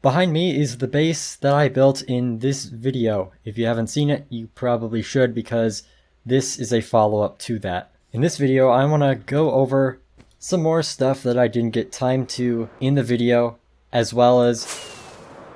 Behind me is the base that I built in this video. If you haven't seen it, you probably should, because this is a follow-up to that. In this video, I want to go over some more stuff that I didn't get time to in the video, as well as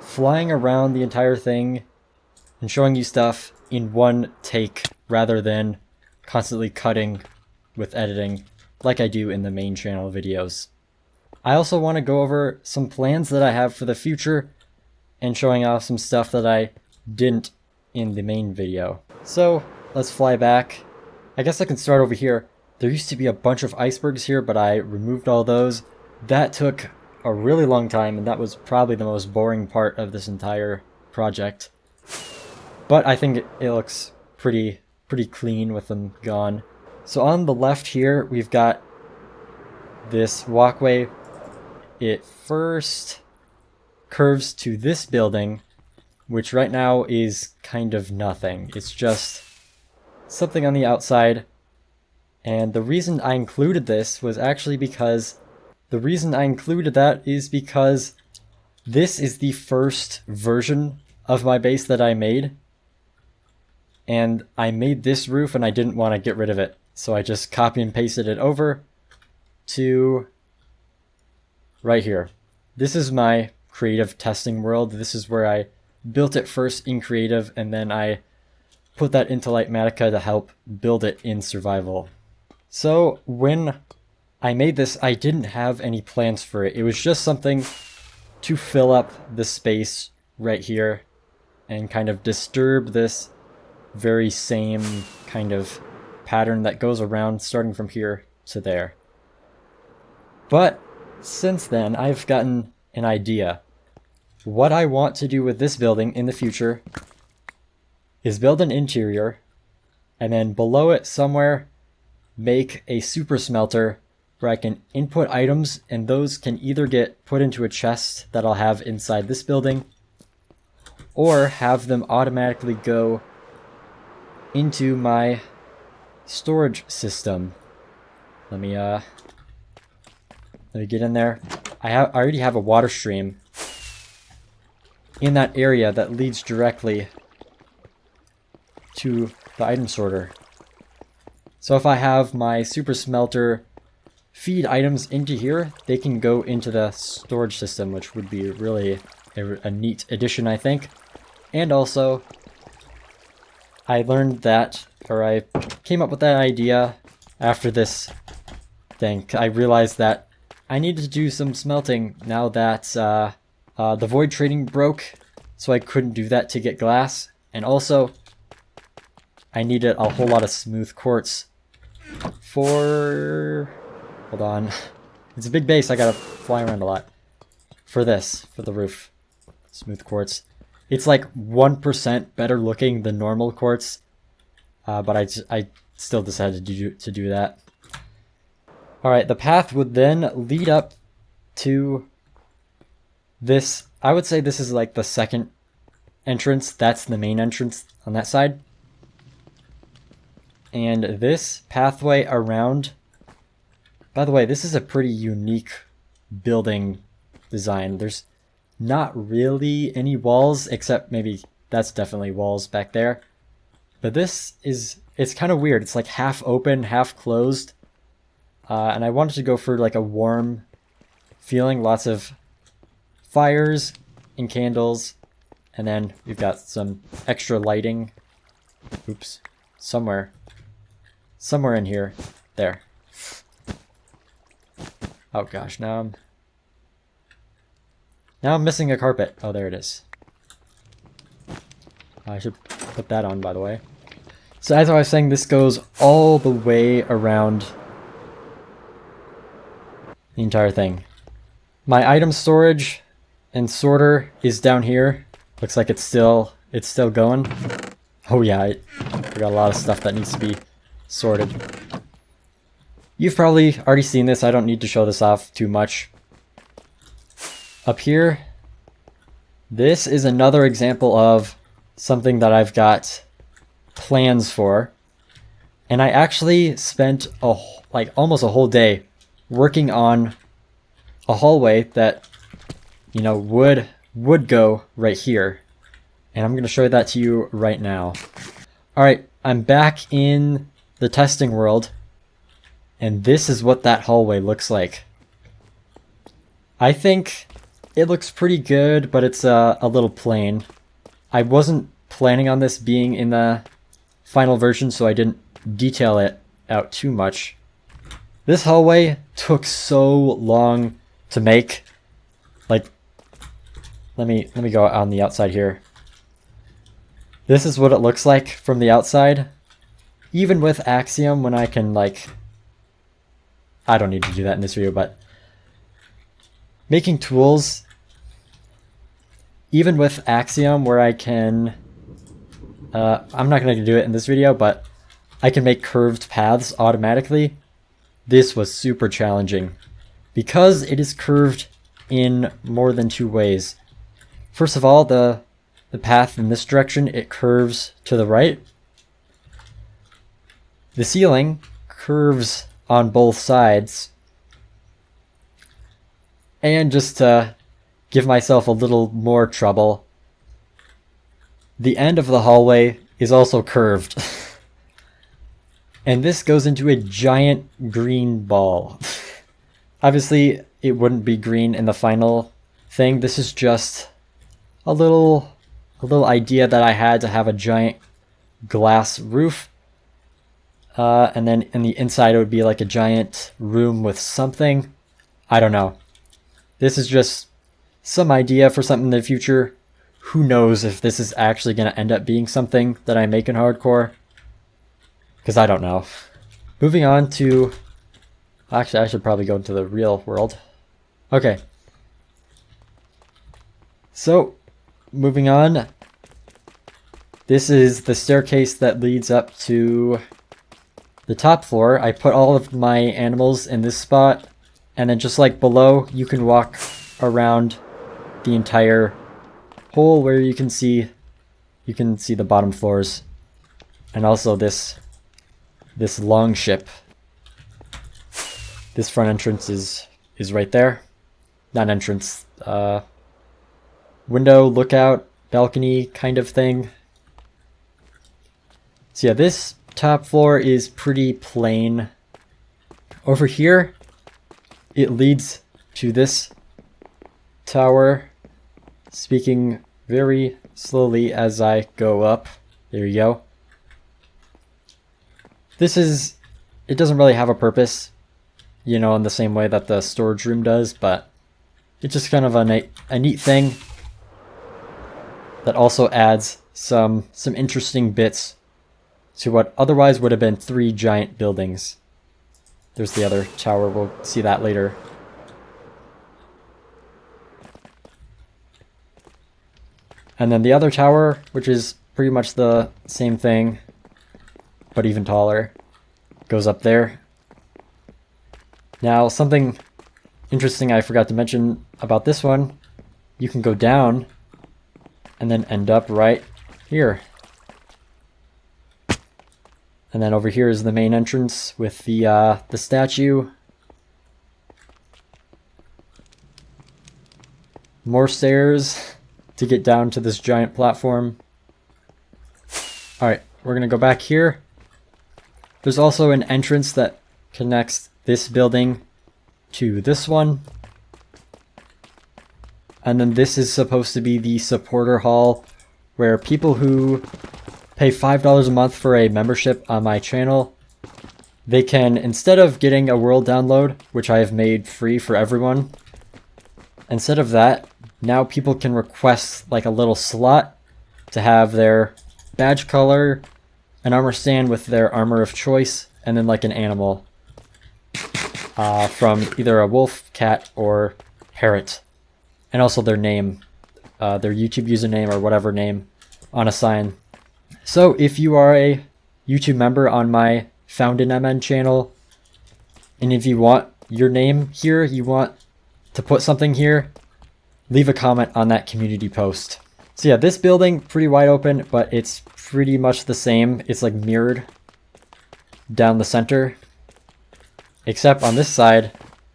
flying around the entire thing and showing you stuff in one take rather than constantly cutting with editing like I do in the main channel videos. I also want to go over some plans that I have for the future and showing off some stuff that I didn't in the main video. So let's fly back. I guess I can start over here. There used to be a bunch of icebergs here, but I removed all those. That took a really long time, and that was probably the most boring part of this entire project. But I think it looks pretty clean with them gone. So on the left here, we've got this walkway. It first curves to this building, which right now is kind of nothing. It's just something on the outside. And the reason I included this was actually because this is the first version of my base that I made. And I made this roof and I didn't want to get rid of it. So I just copy and pasted it over to right here. This is my creative testing world. This is where I built it first in creative, and then I put that into Litematica to help build it in survival. So when I made this, I didn't have any plans for it. It was just something to fill up the space right here and kind of disturb this very same kind of pattern that goes around starting from here to there. But since then, I've gotten an idea. What I want to do with this building in the future is build an interior, and then below it somewhere make a super smelter where I can input items, and those can either get put into a chest that I'll have inside this building, or have them automatically go into my storage system. Let me get in there. I already have a water stream in that area that leads directly to the item sorter. So if I have my super smelter feed items into here, they can go into the storage system, which would be really a neat addition, I think. And also, I learned that, or I came up with that idea after this thing. I realized that I needed to do some smelting now that the void trading broke, so I couldn't do that to get glass. And also, I needed a whole lot of smooth quartz for... Hold on. It's a big base, I gotta fly around a lot. For this, for the roof. Smooth quartz. It's like 1% better looking than normal quartz, but I still decided to do that. Alright, the path would then lead up to this. I would say this is like the second entrance. That's the main entrance on that side. And this pathway around... By the way, this is a pretty unique building design. There's not really any walls, except maybe that's definitely walls back there. But this is... It's kind of weird. It's like half open, half closed. And I wanted to go for like a warm feeling, lots of fires and candles, and then we've got some extra lighting. Oops, somewhere in here. There. Oh gosh, now I'm missing a carpet. Oh, there it is. I should put that on, by the way. So as I was saying, this goes all the way around the entire thing. My item storage and sorter is down here. Looks like it's still going. Oh yeah, I got a lot of stuff that needs to be sorted. You've probably already seen this. I don't need to show this off too much. Up here, this is another example of something that I've got plans for. And I actually spent almost a whole day working on a hallway that, you know, would would go right here. And I'm going to show that to you right now. Alright, I'm back in the testing world. And this is what that hallway looks like. I think it looks pretty good, but it's a little plain. I wasn't planning on this being in the final version, so I didn't detail it out too much. This hallway took so long to make. Like, let me go on the outside here. This is what it looks like from the outside. Even with Axiom, when I can, like, I don't need to do that in this video, but making tools, even with Axiom, where I can, I'm not going to do it in this video, but I can make curved paths automatically. This was super challenging because it is curved in more than two ways. First of all, the path in this direction, it curves to the right. The ceiling curves on both sides. And just to give myself a little more trouble, the end of the hallway is also curved. And this goes into a giant green ball. Obviously, it wouldn't be green in the final thing. This is just a little idea that I had to have a giant glass roof. And then in the inside, it would be like a giant room with something. I don't know. This is just some idea for something in the future. Who knows if this is actually going to end up being something that I make in hardcore? Because I don't know. Moving on to... Actually, I should probably go into the real world. Okay. So, moving on. This is the staircase that leads up to the top floor. I put all of my animals in this spot. And then just like below, you can walk around the entire hole where you can see the bottom floors. And also this long ship. This front entrance is right there. Not entrance, window, lookout, balcony kind of thing. So yeah, this top floor is pretty plain. Over here, it leads to this tower. Speaking very slowly as I go up. There you go. It doesn't really have a purpose, you know, in the same way that the storage room does, but it's just kind of a neat thing that also adds some interesting bits to what otherwise would have been three giant buildings. There's the other tower, we'll see that later. And then the other tower, which is pretty much the same thing, but even taller, goes up there. Now, something interesting I forgot to mention about this one, you can go down and then end up right here. And then over here is the main entrance with the statue. More stairs to get down to this giant platform. Alright, we're gonna go back here. There's also an entrance that connects this building to this one. And then this is supposed to be the supporter hall, where people who pay $5 a month for a membership on my channel, they can, instead of getting a world download, which I have made free for everyone, instead of that, now people can request like a little slot to have their badge color, an armor stand with their armor of choice, and then like an animal from either a wolf, cat, or parrot. And also their name, their YouTube username or whatever name on a sign. So if you are a YouTube member on my LostInMN channel, and if you want your name here, you want to put something here, leave a comment on that community post. So yeah, this building, pretty wide open, but it's pretty much the same. It's like mirrored down the center. Except on this side,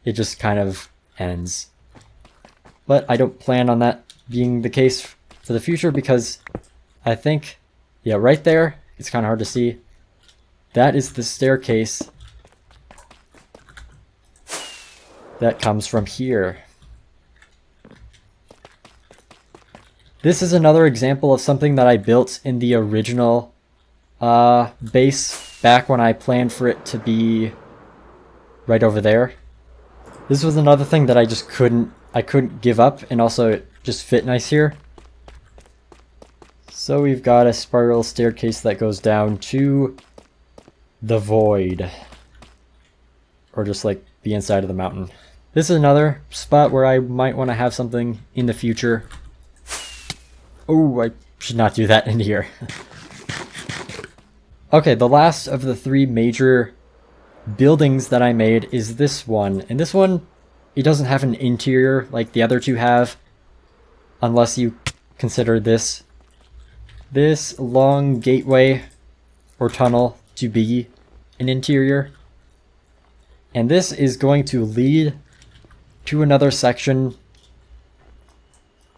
it just kind of ends. But I don't plan on that being the case for the future, because I think, yeah, right there, it's kind of hard to see. That is the staircase that comes from here. This is another example of something that I built in the original base back when I planned for it to be right over there. This was another thing that I just couldn't give up, and also it just fit nice here. So we've got a spiral staircase that goes down to the void, or just like the inside of the mountain. This is another spot where I might want to have something in the future. Oh, I should not do that in here. Okay, the last of the 3 major buildings that I made is this one. And this one, it doesn't have an interior like the other 2 have, unless you consider this long gateway or tunnel to be an interior. And this is going to lead to another section.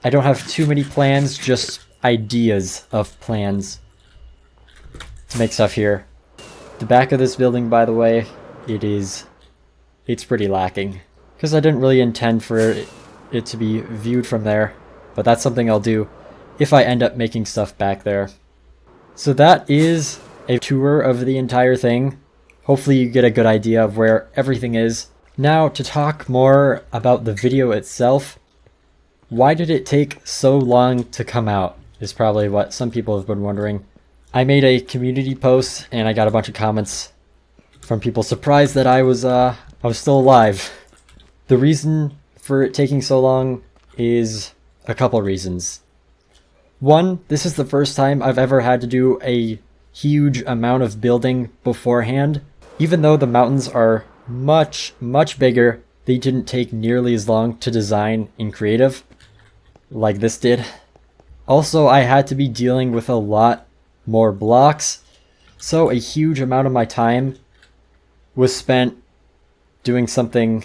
I don't have too many plans, just ideas of plans to make stuff here. The back of this building, by the way, it's pretty lacking, because I didn't really intend for it to be viewed from there, but that's something I'll do if I end up making stuff back there. So that is a tour of the entire thing. Hopefully you get a good idea of where everything is. Now, to talk more about the video itself, why did it take so long to come out is probably what some people have been wondering. I made a community post and I got a bunch of comments from people surprised that I was still alive. The reason for it taking so long is a couple reasons. One, this is the first time I've ever had to do a huge amount of building beforehand. Even though the mountains are much bigger, they didn't take nearly as long to design in creative like this did. Also, I had to be dealing with a lot more blocks, so a huge amount of my time was spent doing something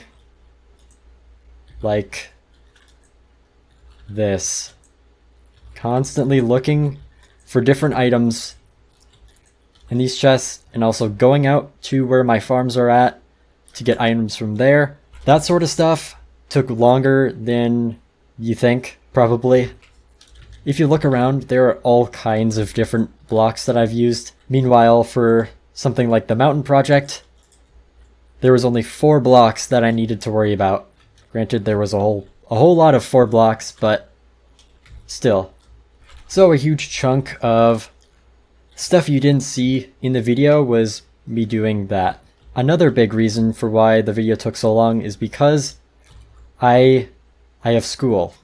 like this. Constantly looking for different items in these chests, and also going out to where my farms are at to get items from there. That sort of stuff took longer than you think, probably. If you look around, there are all kinds of different blocks that I've used. Meanwhile, for something like the mountain project, there was only 4 blocks that I needed to worry about. Granted, there was a whole lot of 4 blocks, but still. So a huge chunk of stuff you didn't see in the video was me doing that. Another big reason for why the video took so long is because I have school,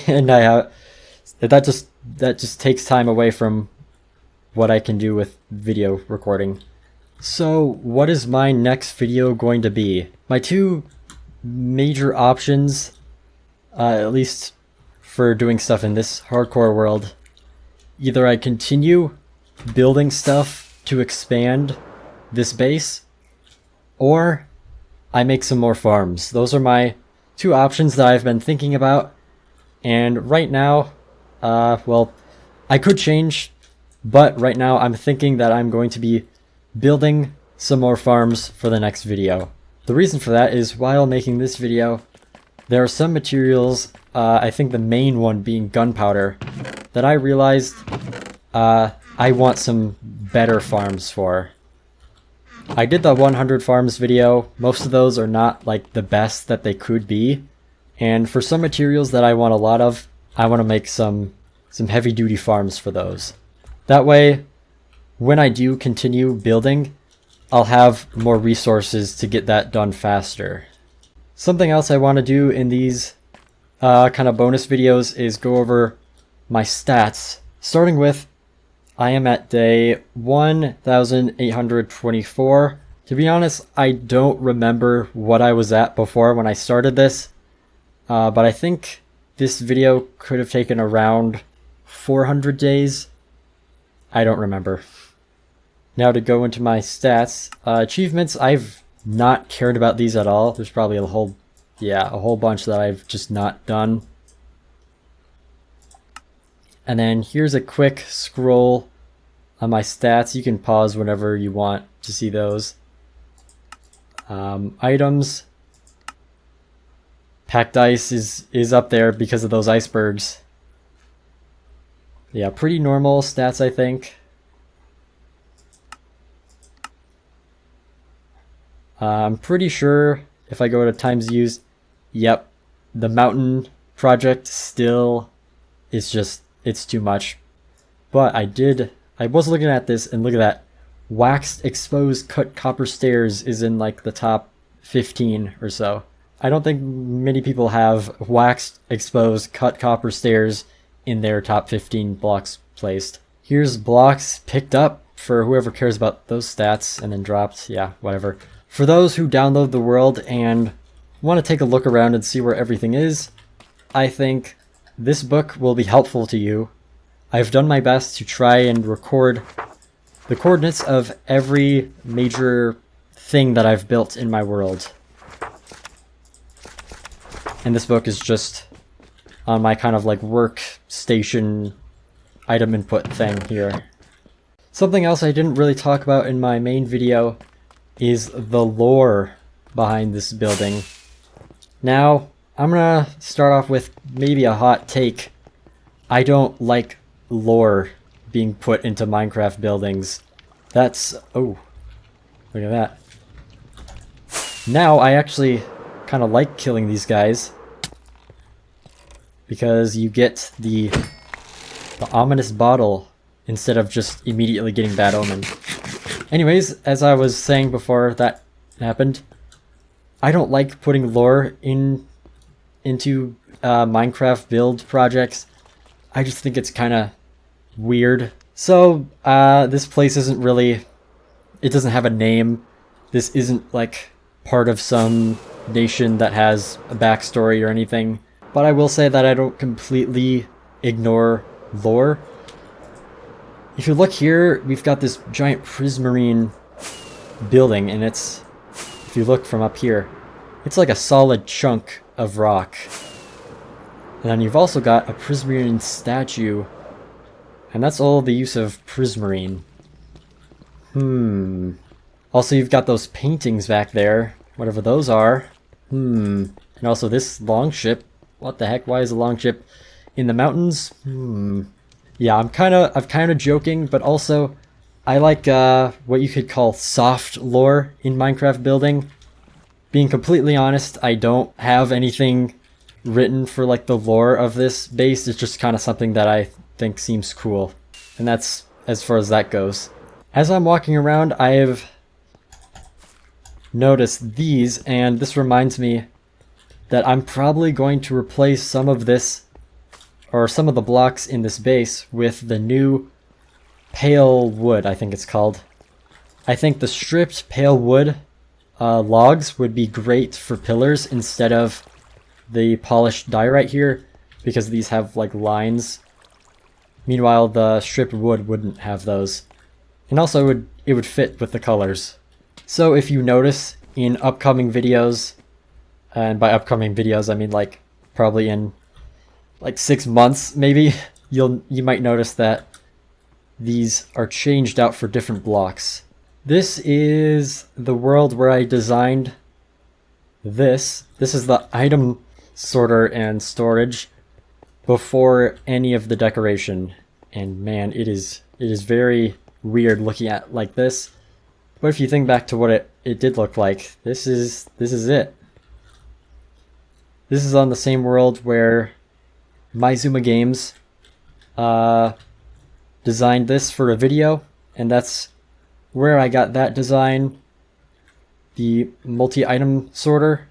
and that just takes time away from what I can do with video recording. So what is my next video going to be? My 2 major options, at least for doing stuff in this hardcore world, either I continue building stuff to expand this base, or I make some more farms. Those are my 2 options that I've been thinking about, and right now, well, I could change, but right now I'm thinking that I'm going to be building some more farms for the next video. The reason for that is, while making this video, there are some materials, I think the main one being gunpowder, that I realized I want some better farms for. I did the 100 farms video. Most of those are not like the best that they could be, and for some materials that I want a lot of, I want to make some heavy duty farms for those. That way, when I do continue building, I'll have more resources to get that done faster. Something else I want to do in these kind of bonus videos is go over my stats, starting with I am at day 1824. To be honest, I don't remember what I was at before when I started this, but I think this video could have taken around 400 days. I don't remember. Now to go into my stats. Achievements, I've not cared about these at all. There's probably a whole bunch that I've just not done. And then here's a quick scroll on my stats. You can pause whenever you want to see those. Items. Packed ice is up there because of those icebergs. Yeah, pretty normal stats, I think. I'm pretty sure if I go to times used, yep, the mountain project still is just, it's too much. But I was looking at this, and look at that. Waxed exposed cut copper stairs is in like the top 15 or so. I don't think many people have waxed exposed cut copper stairs in their top 15 blocks placed. Here's blocks picked up for whoever cares about those stats, and then dropped. Yeah, whatever. For those who download the world and want to take a look around and see where everything is, I think this book will be helpful to you. I've done my best to try and record the coordinates of every major thing that I've built in my world. And this book is just on my kind of like workstation item input thing here. Something else I didn't really talk about in my main video is the lore behind this building. Now, I'm gonna start off with maybe a hot take. I don't like lore being put into Minecraft buildings. That's... oh, look at that. Now I actually kind of like killing these guys, because you get the ominous bottle instead of just immediately getting bad omen. Anyways, as I was saying before that happened, I don't like putting lore into Minecraft build projects. I just think it's kind of weird. So this place isn't really, it doesn't have a name. This isn't like part of some nation that has a backstory or anything. But I will say that I don't completely ignore lore. If you look here, we've got this giant prismarine building, and it's, if you look from up here, it's like a solid chunk of rock. And then you've also got a prismarine statue, and that's all the use of prismarine. Also, you've got those paintings back there, whatever those are. And also this longship. What the heck? Why is a longship in the mountains? Yeah, I'm kind of joking, but also I like what you could call soft lore in Minecraft building. Being completely honest, I don't have anything written for like the lore of this base. It's just kind of something that I think seems cool, and that's as far as that goes. As I'm walking around, I have noticed these, and this reminds me that I'm probably going to replace some of this, or some of the blocks in this base, with the new pale wood, I think it's called. I think the stripped pale wood logs would be great for pillars instead of the polished diorite here, because these have like lines. Meanwhile, the stripped wood wouldn't have those. And also it would fit with the colors. So if you notice in upcoming videos, and by upcoming videos I mean like probably in like 6 months maybe, you might notice that these are changed out for different blocks. This is the world where I designed this. This is the item sorter and storage before any of the decoration. And man, it is very weird looking at like this. But if you think back to what it did look like, this is it. This is on the same world where Myzuma Games designed this for a video, and that's where I got that design. The multi-item sorter,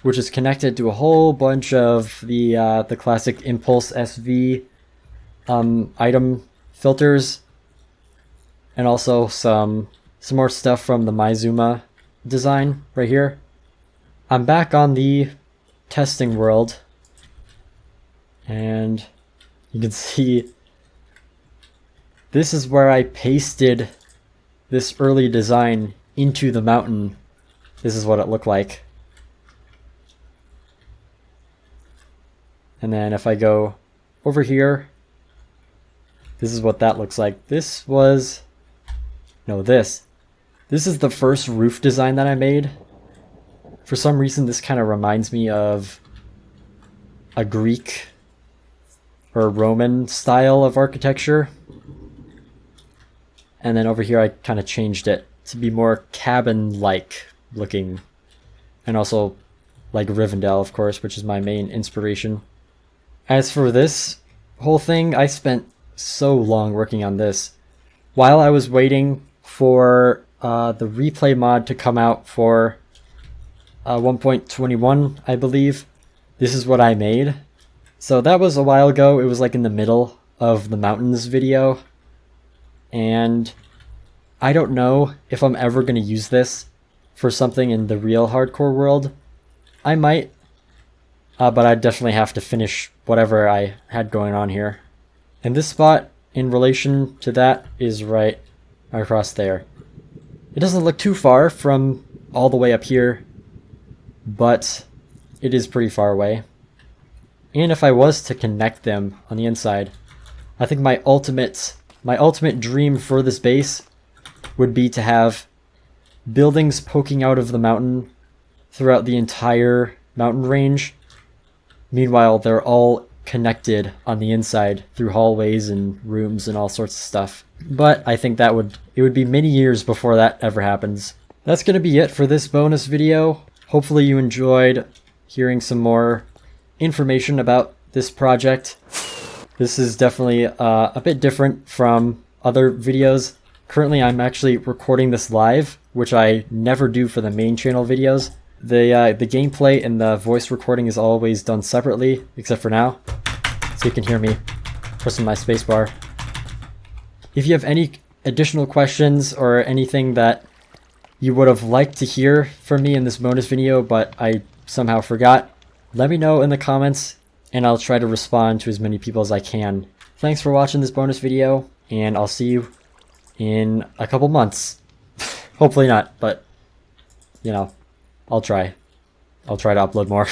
which is connected to a whole bunch of the classic Impulse SV item filters, and also some more stuff from the Myzuma design right here. I'm back on the testing world, and you can see this is where I pasted this early design into the mountain. This is what it looked like. And then if I go over here, This is what that looks like. This was... No, this. This is the first roof design that I made. For some reason, this kind of reminds me of a Greek or Roman style of architecture. And then over here, I kind of changed it to be more cabin-like looking. And also like Rivendell, of course, which is my main inspiration. As for this whole thing, I spent so long working on this. While I was waiting for the replay mod to come out for 1.21, I believe, this is what I made. So that was a while ago. It was like in the middle of the mountains video. And I don't know if I'm ever going to use this for something in the real hardcore world. I might, but I'd definitely have to finish whatever I had going on here. And this spot in relation to that is right across there. It doesn't look too far from all the way up here, but it is pretty far away. And if I was to connect them on the inside, I think my ultimate dream for this base would be to have buildings poking out of the mountain throughout the entire mountain range. Meanwhile, they're all connected on the inside through hallways and rooms and all sorts of stuff. But I think it would be many years before that ever happens. That's going to be it for this bonus video. Hopefully you enjoyed hearing some more information about this project. This is definitely a bit different from other videos. Currently I'm actually recording this live, which I never do for the main channel videos. The gameplay and the voice recording is always done separately, except for now. So you can hear me pressing my spacebar. If you have any additional questions or anything that you would have liked to hear from me in this bonus video, but I somehow forgot, let me know in the comments and I'll try to respond to as many people as I can. Thanks for watching this bonus video, and I'll see you in a couple months. Hopefully not, but you know, I'll try to upload more.